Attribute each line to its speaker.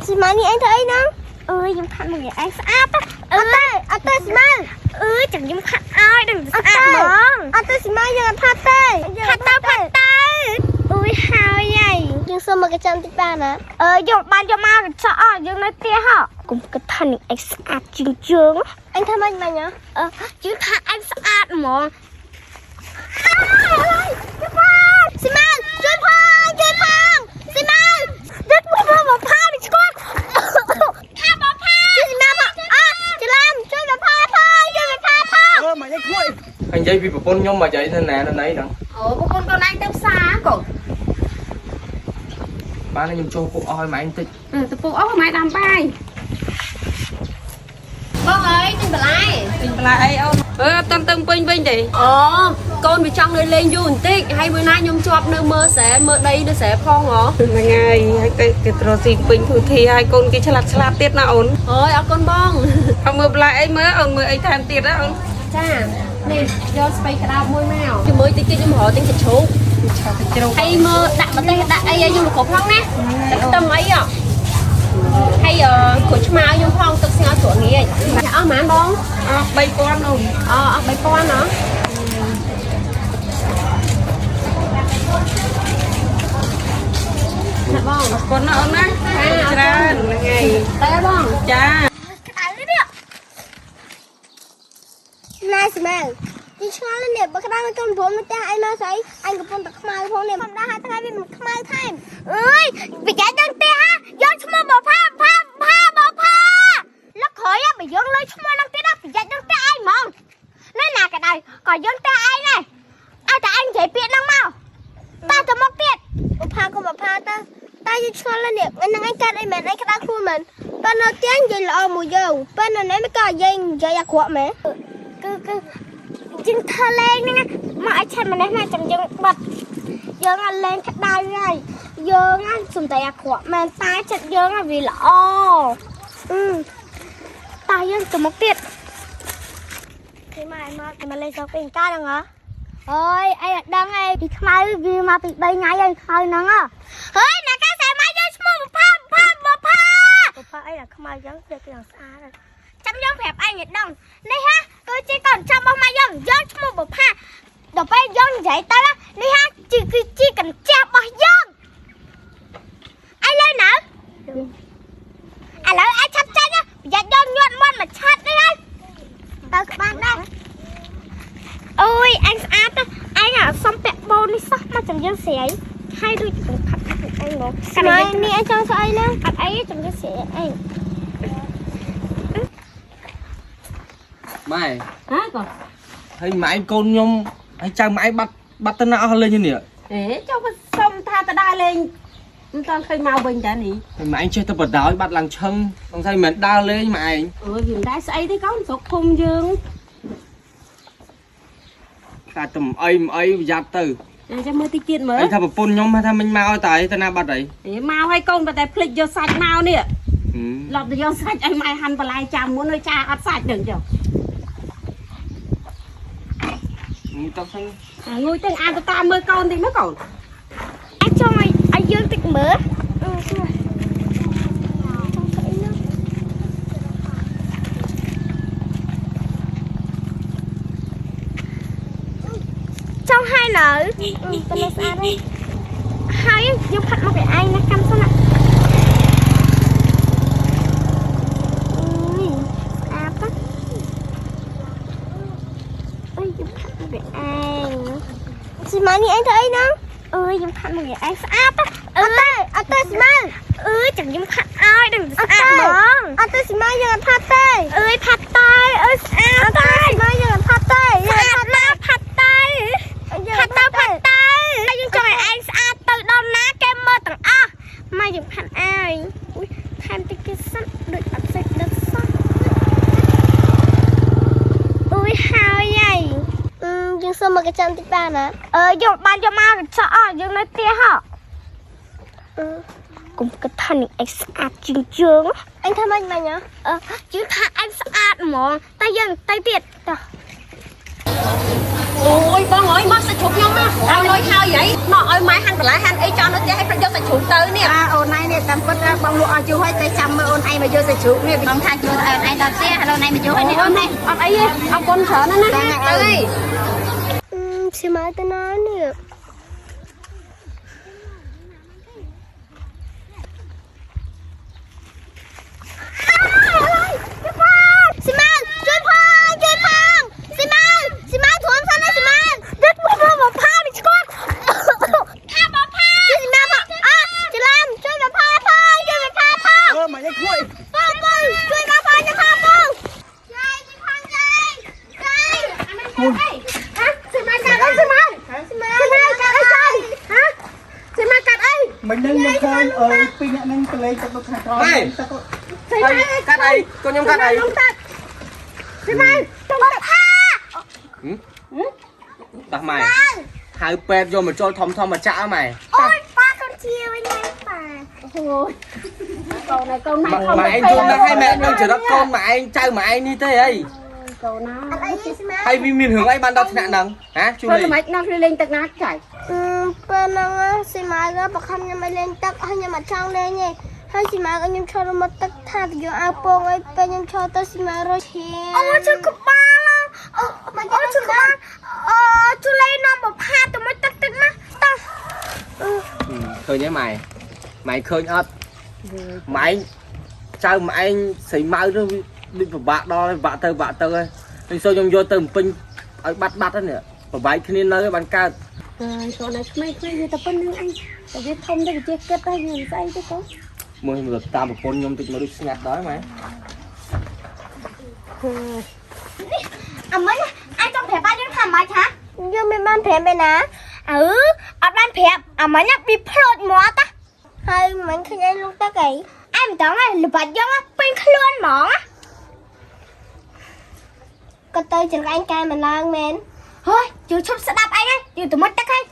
Speaker 1: Xì mai đi anh thấy nó. Dùng khăn một người anh sát á. Tê xì mai. Chẳng dùng khăn ai đừng sát mong. Tê xì mai dùng phát tê. Phát tê. Hào vậy. Nhưng sao mà cái chân tích ba nè. Dùng bàn cho ma cái chọ. Dùng nói tia hả. Cũng cái thân anh sát chương chương. Anh thăm anh mà nhá. Chứ thả anh sát mong. Xì mai.ជួយផងស៊ីម៉ៅដឹកមកផានេះស្គាល់ថាមកផាស៊ីម៉ៅមកច្រឡំជួយមកផាផងជួយមកផាផង
Speaker 2: មកយកខ្លួនអញនិយាយពីប្រពន្ធខ្ញុំមកនិយាយទៅណានៅណីហ្នឹង
Speaker 3: ប្រពន្ធកូនឯងទៅផ្សារកូន
Speaker 2: បានខ្ញុំចូលពុកអស់ឲ្យម៉ែបន្តិច
Speaker 3: ទៅពុកអស់ម៉ែដាំបាយបងអើយទិញបន្លែអីអូនអត់តាំងពេញវិញទេកូនវាចង់លេងយូរបន្តិចហើយមួយណាខ្ញុំជាប់នៅមើលស្រែមើលដីនៅស្រែផងហ៎ហ្នឹងហើយហើយគេត្រស៊ីពេញទូធីហើយកូនគេឆ្លាតទៀតណាអូនអើយអរគុណបងអត់មើលបន្លែអីមើលអូនមើលអីថែមទៀតណាអូនចានេះយកស្បៃក្តោបមួយមកជាមួយតិចខ្ញុំរកទិញសាច់ជ្រូកហើយមើលដាក់ម្ទេសដាក់អីឲ្យខ្ញុំគ្រប់ផងណាទឹកខ្ទឹមអីហ៎ហើយគ្រូឆ្មាខ្ញុំផងទឹកស្ងោរជ្រក់ងាយអស់ប៉ុន្មានបងអស់3000អូនអស់3000ហ៎ណាបងអរគុណណាអូនណាច្រើនហ្នឹងហើយតែបងចា
Speaker 1: ក្តៅនេះណែស្មែទីឆ្ងល់នេះបើក្តៅមកកូនព្រមនៅផ្ទះអីមកស្អីអញកំពុងតែខ្មៅផងនេះមិនដាស់ថ្ងៃវាមិនខ្មៅថែមវិចារដល់ផ្ទះយកឈ្មោះមកផាលឹកក្រោយបើយើងលើឈ្មោះនឹងទៀតប្រយ័ត្ននឹងផ្ទះឯងហ្មងនៅណាក៏ដោយក៏យើងផ្ទះឯងដែរឲ្យតែអញនិយាយពាក្យហ្នឹងមកតាទៅមកទៀតផាក៏មកផាទៅតែយើងឆ្ងល់នេះហ្នឹងឯងកាត់អីមែនឯងក្តៅខ្លួនមែនប៉ិននៅផ្ទះនិយាយល្អមួយយើងប៉ិននៅនេះមិនក៏យើងនិយាយអាក្រក់មែនគឺជាងធ្វើលេងហ្នឹងមកឲ្យឆាត់ម្នេះណាចាំយើងបាត់យើងឲ្យលេងក្តៅហើយយើងសំដីអាក្រក់មែនតែចិត្តយើងវាល្អតាយើងទៅមកទៀតគេមកលេងសោកពីកាហ្នឹងហ៎អើយអីអត់ដឹងអីពីខ្មៅវាមកពី3ថ្ងៃហើយខ្មៅហ្នឹងហើយណាកាសែមកយើងឈ្មោះផាអីណាខ្មៅចឹងវាគេស្អាតចាំយើងប្រាប់ឯងឲ្យដឹងនេះហាគឺជាកូនចាំរបស់ម៉ែយើងឈ្មោះបុផាដល់ពេលយើងនិយាយទៅនេះហាគឺជាកញ្ចក់របស់យើងឯងលើណាឥឡូវឯងឆាប់ចាញ់ប្រយ័ត្នយើងញាត់មាត់មកឆាត់នេះហើយទៅក្បានដែរអូយអញស្អាតទៅអញសុំពាក់បូននេះសោះមកចាំយើងស្រីហើយដូចខាត់អញមកស្មានេះអញចង់ស្អីណាអត់អីចាំយើងស្រីអញ
Speaker 2: ម៉ែ
Speaker 3: ហ៎កូន
Speaker 2: ហើយម៉ែកូនខ្ញុំហើយចៅម៉ែបាត់ទៅណាអស់លេងនេះ
Speaker 3: ចុះសុំថាទៅដើរលេងមិនតាន់ឃើញមកវិញតានេះ
Speaker 2: ហើយម៉ែចេះទៅបដោយបាត់ឡើងឈឹងសង្ស័យមិនដើរលេងម៉ែ
Speaker 3: វាមិនដែរស្អីទេកូនស្រុកភូមិយើង
Speaker 2: តែទៅអីប្រយ័ត្នទៅ
Speaker 3: ចាំមើលតិចទៀតមើល
Speaker 2: អីថាប្រពន្ធខ្ញុំថាមិញមកតែទៅណាបាត់អី
Speaker 3: មកឲ្យកូនតែភ្លេចយកសាច់មកនេះឡប់ទៅយកសាច់ឲ្យម៉ែហាន់បន្លែចាំមុនឲ្យចាអត់សាច់ដឹងចុះ
Speaker 2: ងុយទៅហ្នឹង
Speaker 3: ងុយទៅអានទៅតាមមើលកូនតិចមើលកូន
Speaker 1: អាចចង់ឲ្យយើងតិចមើលចង់ឲ្យនៅទៅលើស្អាតហើយយើងផាត់មកឲ្យឯងណាកាន់សិនណាស្អាតយើងផាត់មកឲ្យឯងស៊ីម៉ានេះឯងធ្វើអីណាយើងផាត់មកឲ្យឯងស្អាតអត់ទេស៊ីម៉ាចាំយើងផាត់ឲ្យដឹងស្អាតហ្មងអត់ទេស៊ីម៉ាយើងអត់ផាត់ទេផាត់តែស្អាតតែស៊ីម៉ាយើងអត់ផាត់ទេយើងផាត់តែហើយយើងចង់ឲ្យឯងស្អាតទៅដល់ណាគេមើលទាំងអស់មកយើងផាត់ឲ្យថែមតិចទៀតសិនដូចអត់សេចដឹកសោះហើយយើងសុំមកកញ្ចាំតិចបានណាយើងបានយកមកកញ្ចក់យើងនៅផ្ទះហ៎កុំគិតថានេះឯងស្អាតជាងយើងអញធ្វើម៉េចមិញយើងថាអញស្អាតហ្មងតែយើងទៅទៀតតោះ
Speaker 3: ôi con ơi mất sẽ chụp nhau á ao lôi hao vậy nó ơi máy hàng lại hàng ấy cho nó chơi hay phải vô sẽ chụp tới nè
Speaker 1: ôn này nè tầm con ra bông lụa chú hay tay chăm mà ôn ai mà vô sẽ chụp nè bông than chú ôn ai đạp xe ôn này mà chú hay nè ôn này
Speaker 3: ông ấy ông con sợ nó nè ơi
Speaker 1: xin mời tôi nói nè
Speaker 4: mình đang nhập khơi ở pin nhận năng play tập được hàng rồi
Speaker 2: cắt đây con nhom cắt đây đặt mày hai pet vô mà cho thom mà chả mày
Speaker 1: ôi ba con chia với nhau mà ôi câu này câu này không
Speaker 2: mà anh Dung đã hai mẹ đang chờ đó con mà anh trai mà anh như thế ấy
Speaker 3: câu nào
Speaker 2: hay vì miền hướng anh ban đầu thì nạn nắng hả chú
Speaker 3: thôi
Speaker 2: này
Speaker 3: mày nó lên tật nát chảy
Speaker 1: bên nó xin mời nó bật khăn nhưng mà lên tắc hay nhưng mà trong đây nhỉ hay xin mời anh em cho nó một tắc tha thì vô ao pong ấy bên em cho tôi xin mời rồi ôi chú có ba lo ôi chú có ba chú lấy nó một hai tụi mới tắc tắc mắt tao
Speaker 2: thôi nhé mày khơi ớt mày sao mà anh xì mau nó đi vào bạc đo bạc tơ ấy anh sao trong vô từng pin ở bắt đó nè và bài khi nơi bàn cao
Speaker 3: chỗ này mấy người ta phân nữa anh tại vì thông đây chưa kết đây người ta chứ có
Speaker 2: mười được ta một con nhom tịch mà đi nhặt đó mày
Speaker 1: mới anh trong thẻ bao nhiêu thằng mày hả vô mình ban thẻ bên á ở ban thẻ mới nhắc bị phốt mỏ ta hay mình khi anh lúc ta kỹ em tưởng là lụp bạch dân á bên luôn mỏ á có tới chừng anh cai mình lan men thôi chú chụp sẽ đạp anh ấy chú tụi mất tắc hay